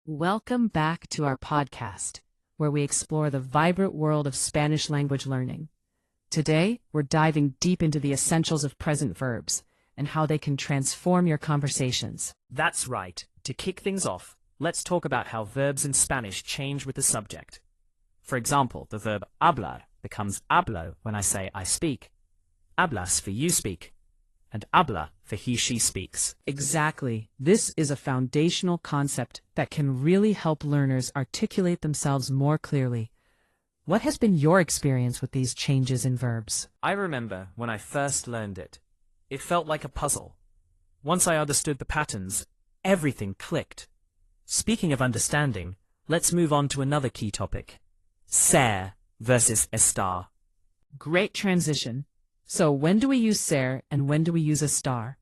Welcome back to our podcast, where we explore the vibrant world of Spanish language learning. Today, we're diving deep into the essentials of present verbs and how they can transform your conversations. That's right. To kick things off, let's talk about how verbs in Spanish change with the subject. For example, the verb hablar becomes hablo when I say I speak, hablas for you speak, and habla for he/she speaks. Exactly. This is a foundational concept that can really help learners articulate themselves more clearly. What has been your experience with these changes in verbs? I remember when I first learned it. It felt like a puzzle. Once I understood the patterns, everything clicked. Speaking of understanding, let's move on to another key topic. Ser versus estar. Great transition. So when do we use ser and when do we use estar?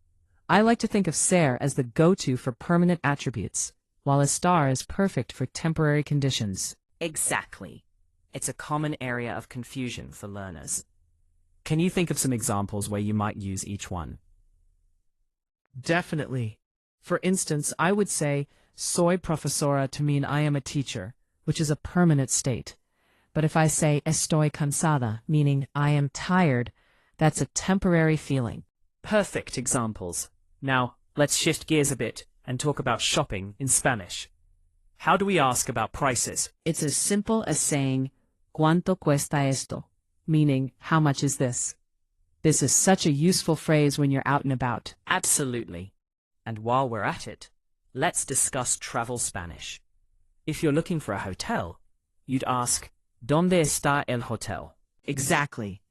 I like to think of ser as the go-to for permanent attributes, while estar is perfect for temporary conditions. Exactly. It's a common area of confusion for learners. Can you think of some examples where you might use each one? Definitely. For instance, I would say soy profesora to mean I am a teacher, which is a permanent state. But if I say estoy cansada, meaning I am tired, that's a temporary feeling. Perfect examples. Now, let's shift gears a bit and talk about shopping in Spanish. How do we ask about prices? It's as simple as saying, ¿Cuánto cuesta esto? Meaning, how much is this? This is such a useful phrase when you're out and about. Absolutely. And while we're at it, let's discuss travel Spanish. If you're looking for a hotel, you'd ask, ¿Dónde está el hotel? Exactly.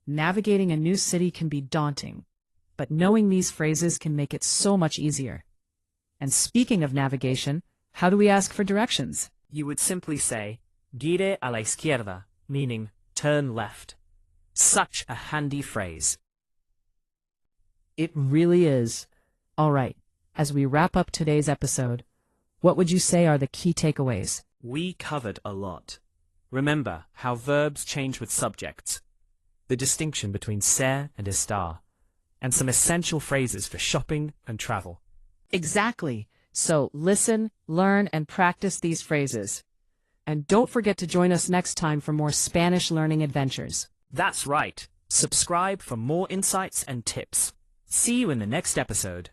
Navigating a new city can be daunting, but knowing these phrases can make it so much easier. And speaking of navigation, how do we ask for directions? You would simply say, gire a la izquierda, meaning turn left. Such a handy phrase. It really is. All right, as we wrap up today's episode, what would you say are the key takeaways? We covered a lot. Remember how verbs change with subjects, the distinction between ser and estar, and some essential phrases for shopping and travel. Exactly. So listen, learn, and practice these phrases. And don't forget to join us next time for more Spanish learning adventures. That's right. Subscribe for more insights and tips. See you in the next episode.